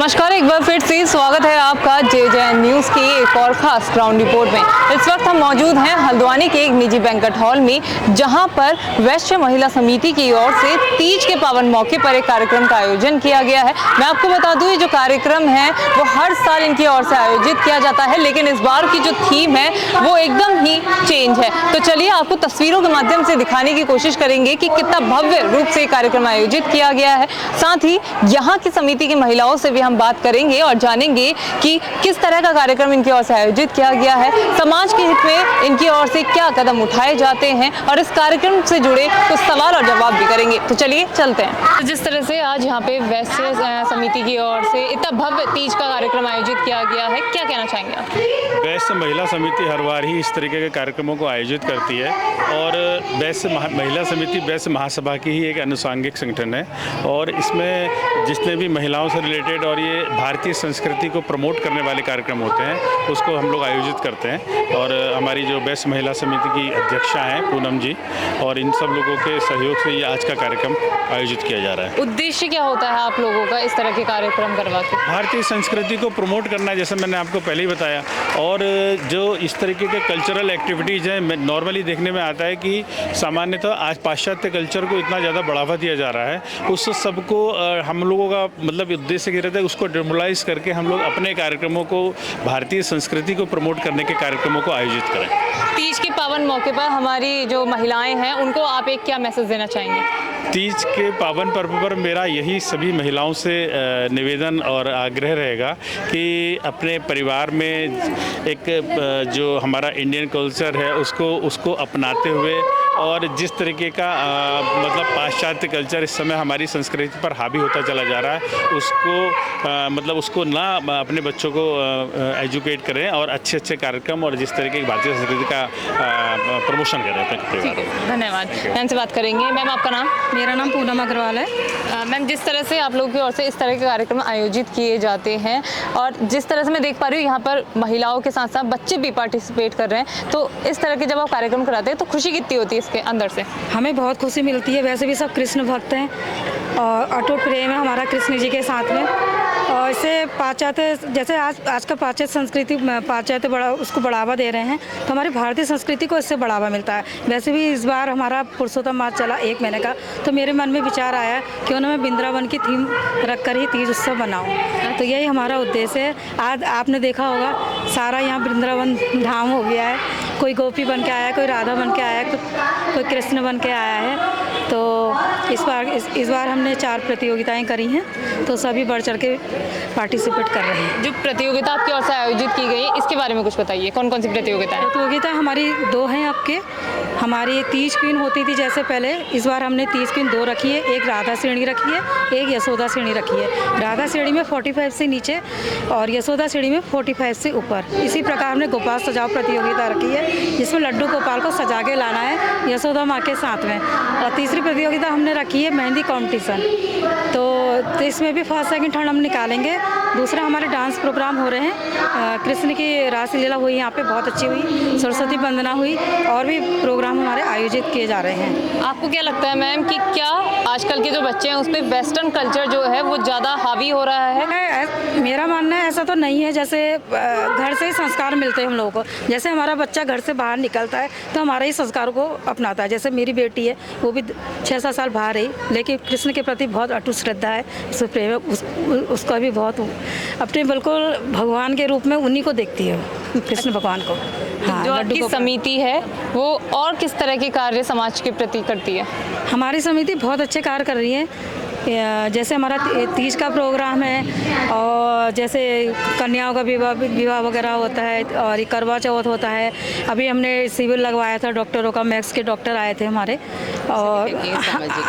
नमस्कार, एक बार फिर से स्वागत है आपका जे न्यूज़ की एक और खास ग्राउंड रिपोर्ट में। इस वक्त हम मौजूद हैं हल्द्वानी के एक निजी बैंक्वेट हॉल में, जहां पर वैश्य महिला समिति की ओर से तीज के पावन मौके पर एक कार्यक्रम का आयोजन किया गया है। मैं आपको बता दूं, ये जो कार्यक्रम है वो हर साल इनकी ओर से आयोजित किया जाता है, लेकिन इस बार की जो थीम है वो एकदम ही चेंज है। तो चलिए आपको तस्वीरों के माध्यम से दिखाने की कोशिश करेंगे कि कितना भव्य रूप से कार्यक्रम आयोजित किया गया है। साथ ही यहाँ की समिति की महिलाओं से भी हम बात करेंगे और जानेंगे कि किस तरह का कार्यक्रम इनकी ओर से आयोजित किया गया है, समाज के हित में इनकी ओर से क्या कदम उठाए जाते हैं और इस कार्यक्रम से जुड़े कुछ सवाल और जवाब भी करेंगे। तो चलिए चलते हैं। तो जिस तरह से आज यहाँ पे वैश्य समिति की ओर से इतना भव्य तीज का कार्यक्रम आयोजित किया गया है, क्या कहना चाहेंगे आप? वैश्य महिला समिति हर बार ही इस तरीके के कार्यक्रमों को आयोजित करती है और वैश्य महिला समिति वैश्य महासभा की ही एक अनुषांगिक संगठन है और इसमें जितने भी महिलाओं से रिलेटेड और ये भारतीय संस्कृति को प्रमोट करने वाले कार्यक्रम होते हैं उसको हम लोग आयोजित करते हैं। और हमारी जो वैश्य महिला समिति की अध्यक्षा हैं पूनम जी, और इन सब लोगों के सहयोग से ये आज का कार्यक्रम आयोजित किया जा रहा है। उद्देश्य क्या होता है आप लोगों का इस तरह के कार्यक्रम करवा के? भारतीय संस्कृति को प्रमोट करना, जैसे मैंने आपको पहले ही बताया। और जो इस तरीके के कल्चरल एक्टिविटीज़ हैं, नॉर्मली देखने में आता है कि सामान्यतः आज पाश्चात्य कल्चर को इतना ज़्यादा बढ़ावा दिया जा रहा है, उस सबको हम लोगों का मतलब उद्देश्य क्या रहता है, उसको डेमोलाइज करके हम लोग अपने कार्यक्रमों को, भारतीय संस्कृति को प्रमोट करने के कार्यक्रमों को आयोजित करें। तीज के पावन मौके पर हमारी जो महिलाएं हैं उनको आप एक क्या मैसेज देना चाहेंगे? तीज के पावन पर्व पर मेरा यही सभी महिलाओं से निवेदन और आग्रह रहेगा कि अपने परिवार में एक जो हमारा इंडियन कल्चर है उसको अपनाते हुए, और जिस तरीके का मतलब पाश्चात्य कल्चर इस समय हमारी संस्कृति पर हावी होता चला जा रहा है, उसको ना अपने बच्चों को एजुकेट करें और अच्छे कार्यक्रम और जिस तरीके की भारतीय संस्कृति का प्रमोशन करें अपने परिवार। धन्यवाद। मैम से बात करेंगे। मैम आपका नाम? मेरा नाम पूनम अग्रवाल है। मैम, जिस तरह से आप लोगों की ओर से इस तरह के कार्यक्रम आयोजित किए जाते हैं और जिस तरह से मैं देख पा रही हूँ यहाँ पर महिलाओं के साथ साथ बच्चे भी पार्टिसिपेट कर रहे हैं, तो इस तरह के जब आप कार्यक्रम कराते हैं तो खुशी कितनी होती है इसके अंदर से? हमें बहुत खुशी मिलती है। वैसे भी सब कृष्ण भक्त हैं और अटूट प्रेम है हमारा कृष्ण जी के साथ में। और इससे पाश्चात्य, जैसे आज का पाश्चात्य संस्कृति पाश्चात्य उसको बढ़ावा दे रहे हैं, तो हमारी भारतीय संस्कृति को इससे बढ़ावा मिलता है। वैसे भी इस बार हमारा पुरुषोत्तम मास चला 1 महीने का, तो मेरे मन में विचार आया कि उन्हें मैं वृंदावन की थीम रख कर ही तीज उत्सव बनाऊँ। तो यही हमारा उद्देश्य है। आज आपने देखा होगा सारा यहाँ वृंदावन धाम हो गया है। कोई गोपी बन के आया है, कोई राधा बन के आया है, कोई कृष्ण बन के आया है। तो इस बार हमने 4 प्रतियोगिताएं करी हैं, तो सभी बढ़ चढ़ के पार्टिसिपेट कर रहे हैं। जो प्रतियोगिता आपकी ओर से आयोजित की गई, इसके बारे में कुछ बताइए। कौन कौन सी प्रतियोगिता हमारी 2 हैं आपके। हमारी तीज क्वीन होती थी जैसे पहले, इस बार हमने तीज क्वीन 2 रखी है। एक राधा श्रेणी रखी है, एक यशोदा श्रेणी रखी है। राधा श्रेणी में 45 से नीचे और यशोदा श्रेणी में 45 से ऊपर। इसी प्रकार हमने गोपाल सजाओ प्रतियोगिता रखी है, जिसमें लड्डू गोपाल को सजा के लाना है यशोदा माँ के साथ में। और तीसरी प्रतियोगिता हमने रखी है मेहंदी कॉम्पिटिशन। तो इसमें भी फर्स्ट सेकंड थर्ड हम निकालेंगे। दूसरा हमारे डांस प्रोग्राम हो रहे हैं। कृष्ण की रासलीला हुई यहाँ पे, बहुत अच्छी हुई। सरस्वती वंदना हुई और भी प्रोग्राम हमारे आयोजित किए जा रहे हैं। आपको क्या लगता है मैम कि क्या आजकल के जो बच्चे हैं उस पर वेस्टर्न कल्चर जो है वो ज़्यादा हावी हो रहा है? मेरा मानना है ऐसा तो नहीं है। जैसे घर से ही संस्कार मिलते हैं हम लोगों को। जैसे हमारा बच्चा घर से बाहर निकलता है तो हमारे ही संस्कारों को अपनाता है। जैसे मेरी बेटी है, वो भी 6-7 साल बाहर रही, लेकिन कृष्ण के प्रति बहुत अटूट श्रद्धा है, उससे प्रेम है। उसका भी बहुत अपने बिल्कुल भगवान के रूप में उन्हीं को देखती है, कृष्ण भगवान को। हाँ, जो आपकी समिति है वो और किस तरह के कार्य समाज के प्रति करती है? हमारी समिति बहुत अच्छे कार्य कर रही है। जैसे हमारा तीज का प्रोग्राम है, और जैसे कन्याओं का विवाह वगैरह होता है, और करवा चौथ होता है। अभी हमने शिविर लगवाया था डॉक्टरों का, मैक्स के डॉक्टर आए थे हमारे। और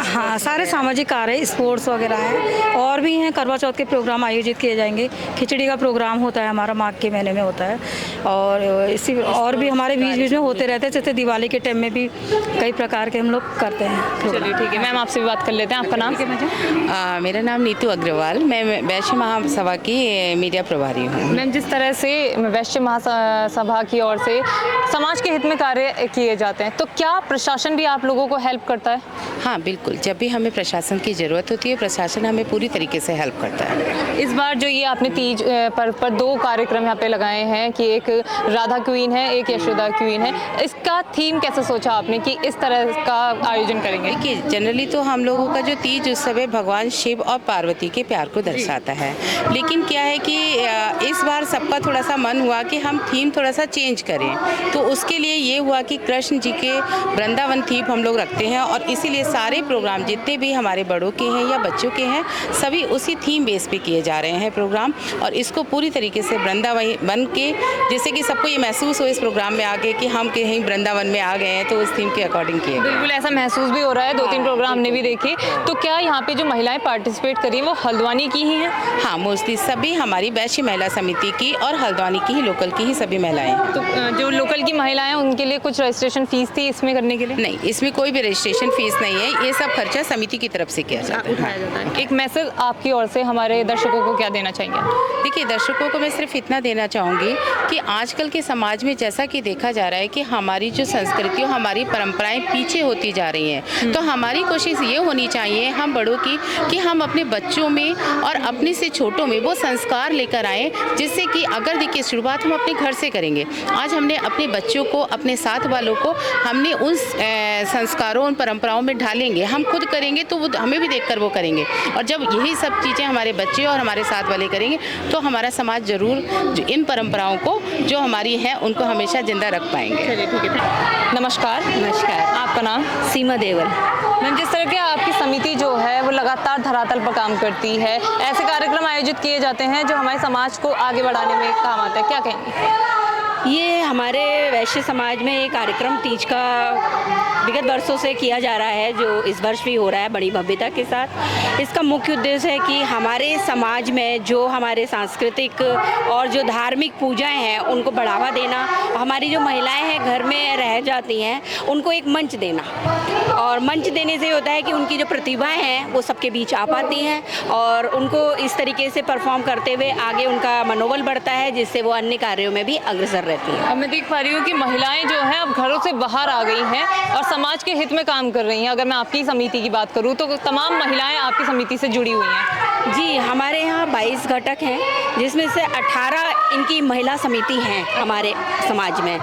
हाँ, सारे सामाजिक कार्य, स्पोर्ट्स वगैरह हैं और भी हैं। करवा चौथ के प्रोग्राम आयोजित किए जाएंगे। खिचड़ी का प्रोग्राम होता है हमारा, माघ के महीने में होता है। और भी हमारे बीच बीच में होते रहते हैं। जैसे दिवाली के टाइम में भी कई प्रकार के हम लोग करते हैं। चलिए ठीक है मैम, आपसे भी बात कर लेते हैं। आपका नाम? मेरा नाम नीतू अग्रवाल, मैं वैश्य महासभा की मीडिया प्रभारी हूँ। मैम, जिस तरह से वैश्य महासभा की ओर से समाज के हित में कार्य किए जाते हैं, तो क्या प्रशासन भी आप लोगों को हेल्प करता है? हाँ बिल्कुल, जब भी हमें प्रशासन की ज़रूरत होती है प्रशासन हमें पूरी तरीके से हेल्प करता है। इस बार जो ये आपने तीज पर 2 कार्यक्रम यहाँ पे लगाए हैं कि एक राधा क्वीन है, एक यशोदा क्वीन है, इसका थीम कैसे सोचा आपने कि इस तरह का आयोजन करेंगे? देखिए, जनरली तो हम लोगों का जो तीज उत्सव है भगवान शिव और पार्वती के प्यार को दर्शाता है, लेकिन क्या है कि इस बार सबका थोड़ा सा मन हुआ कि हम थीम थोड़ा सा चेंज करें, तो उसके लिए ये हुआ कि कृष्ण जी के वृंदावन थीम हम लोग रखते हैं और इसीलिए सारे प्रोग्राम जितने भी हमारे बड़ों के हैं या बच्चों के हैं सभी उसी थीम बेस पे किए जा रहे हैं प्रोग्राम, और इसको पूरी तरीके से वृंदावन बन के, जैसे कि सबको ये महसूस हो इस प्रोग्राम में आके कि हम कहीं वृंदावन में आ गए हैं, तो उस थीम के अकॉर्डिंग किए गए। बिल्कुल ऐसा महसूस भी हो रहा है, 2-3 प्रोग्राम हमने भी देखे। तो क्या यहाँ पे जो महिलाएं पार्टिसिपेट करी वो हल्द्वानी की ही हैं? हाँ, मोस्टली सभी हमारी वैश्य महिला समिति की और हल्द्वानी की ही, लोकल की ही सभी महिलाएं हैं। तो जो लोकल की महिलाएं हैं उनके लिए कुछ रजिस्ट्रेशन फीस थी इसमें करने के लिए? नहीं, इसमें कोई भी रजिस्ट्रेशन फीस नहीं है, ये सब खर्चा समिति की तरफ से किया जाता है। उठाया जाता है। एक मैसेज आपकी ओर से हमारे दर्शकों को क्या देना चाहेंगे? देखिए, दर्शकों को मैं सिर्फ इतना देना चाहूँगी कि आजकल के समाज में जैसा कि देखा जा रहा है कि हमारी जो संस्कृति और हमारी परंपराएं पीछे होती जा रही हैं, तो हमारी कोशिश ये होनी चाहिए हम बड़ों की कि हम अपने बच्चों में और अपने से छोटों में वो संस्कार लेकर आएँ, जिससे कि अगर देखिए शुरुआत हम अपने घर से करेंगे। आज हमने अपने बच्चों को, अपने साथ वालों को हमने उन संस्कारों उन परंपराओं में ढालेंगे, हम खुद करेंगे तो वो हमें भी देखकर वो करेंगे, और जब यही सब चीज़ें हमारे बच्चे और हमारे साथ वाले करेंगे तो हमारा समाज जरूर इन परंपराओं को जो हमारी हैं उनको हमेशा जिंदा रख पाएंगे। चलिए ठीक है। नमस्कार। नमस्कार। आपका नाम? सीमा देवल। मैम, जिस तरह की आपकी समिति जो है वो लगातार धरातल पर काम करती है, ऐसे कार्यक्रम आयोजित किए जाते हैं जो हमारे समाज को आगे बढ़ाने में काम आता है, क्या कहेंगे? ये हमारे वैश्य समाज में ये कार्यक्रम तीज का विगत वर्षों से किया जा रहा है, जो इस वर्ष भी हो रहा है बड़ी भव्यता के साथ। इसका मुख्य उद्देश्य है कि हमारे समाज में जो हमारे सांस्कृतिक और जो धार्मिक पूजाएं हैं उनको बढ़ावा देना, हमारी जो महिलाएं हैं घर में रह जाती हैं उनको एक मंच देना, और मंच देने से होता है कि उनकी जो प्रतिभाएं हैं वो सबके बीच आ पाती हैं और उनको इस तरीके से परफॉर्म करते हुए आगे उनका मनोबल बढ़ता है, जिससे वो अन्य कार्यों में भी अग्रसर रहती हैं। अब मैं देख पा रही हूँ कि महिलाएं जो हैं अब घरों से बाहर आ गई हैं और समाज के हित में काम कर रही हैं। अगर मैं आपकी समिति की बात करूँ तो तमाम महिलाएं आपकी समिति से जुड़ी हुई हैं। जी, हमारे यहाँ 22 घटक हैं, जिसमें से 18 इनकी महिला समिति हैं हमारे समाज में,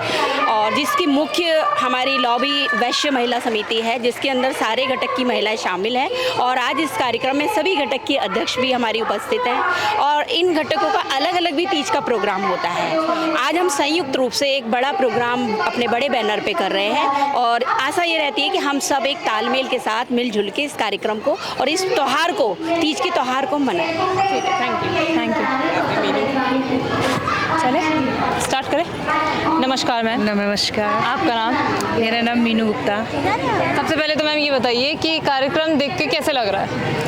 और जिसकी मुख्य हमारी लॉबी वैश्य महिला समिति है, जिसके अंदर सारे घटक की महिलाएं शामिल हैं। और आज इस कार्यक्रम में सभी घटक की अध्यक्ष भी हमारी उपस्थित हैं, और इन घटकों का अलग अलग भी तीज का प्रोग्राम होता है। आज हम संयुक्त रूप से एक बड़ा प्रोग्राम अपने बड़े बैनर पे कर रहे हैं, और आशा ये रहती है कि हम सब एक तालमेल के साथ मिलजुल के इस कार्यक्रम को और इस त्यौहार को, तीज के त्यौहार को मनाएं। ठीक है, थैंक यू। चले स्टार्ट करें। नमस्कार मैम। नमस्कार। आपका नाम? मेरा नाम मीनू गुप्ता। सबसे पहले तो मैम ये बताइए कि कार्यक्रम देख के कैसे लग रहा है?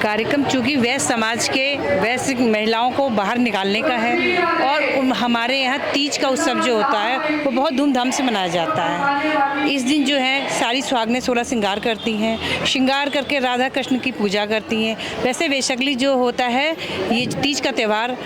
कार्यक्रम चूँकि वैश्य समाज के वैश्य महिलाओं को बाहर निकालने का है, और हमारे यहाँ तीज का उत्सव जो होता है वो बहुत धूमधाम से मनाया जाता है। इस दिन जो है सारी सुहागनें 16 श्रृंगार करती हैं, श्रृंगार करके राधा कृष्ण की पूजा करती हैं। वैसे बेशकली जो होता है ये तीज का त्यौहार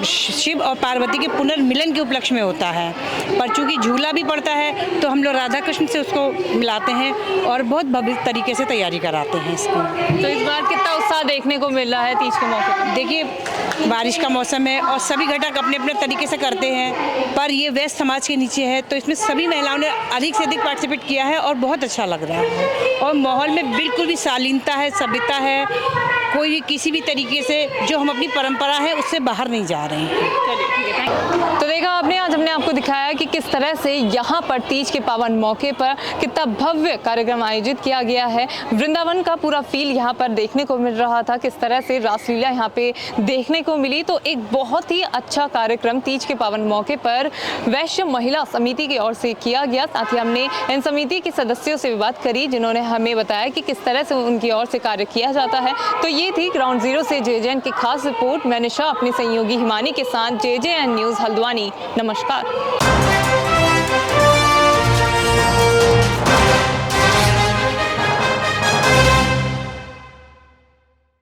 शिव और पार्वती के पुनर्मिलन के उपलक्ष्य में होता है, पर चूँकि झूला भी पड़ता है तो हम लोग राधा कृष्ण से उसको मिलाते हैं और बहुत भव्य तरीके से तैयारी कराते हैं इसको। तो इस बार कितना उत्साह देखने को मिल रहा है तीज के मौके पर? देखिए, बारिश का मौसम है और सभी घटक अपने अपने तरीके से करते हैं, पर ये वैश्य समाज के नीचे है तो इसमें सभी महिलाओं ने अधिक से अधिक पार्टिसिपेट किया है और बहुत अच्छा लग रहा है। और माहौल में बिल्कुल भी शालीनता है, सभ्यता है, कोई भी किसी भी तरीके से जो हम अपनी परंपरा है उससे बाहर नहीं जा रहे हैं। तो देखा आपने, आज हमने आपको दिखाया कि किस तरह से यहाँ पर तीज के पावन मौके पर कितना भव्य कार्यक्रम आयोजित किया गया है। वृंदावन का पूरा फील यहाँ पर देखने को मिल रहा था, किस तरह से रासलीला यहाँ पे देखने को मिली। तो एक बहुत ही अच्छा कार्यक्रम तीज के पावन मौके पर वैश्य महिला समिति की ओर से किया गया। साथ ही हमने इन समिति के सदस्यों से भी बात करी, जिन्होंने हमें बताया कि किस तरह से उनकी ओर से कार्य किया जाता है। तो ये थी ग्राउंड जीरो से JJN की खास रिपोर्ट। मैं निशा अपने सहयोगी हिमानी के साथ JJN न्यूज़ हल्द्वानी। नमस्कार।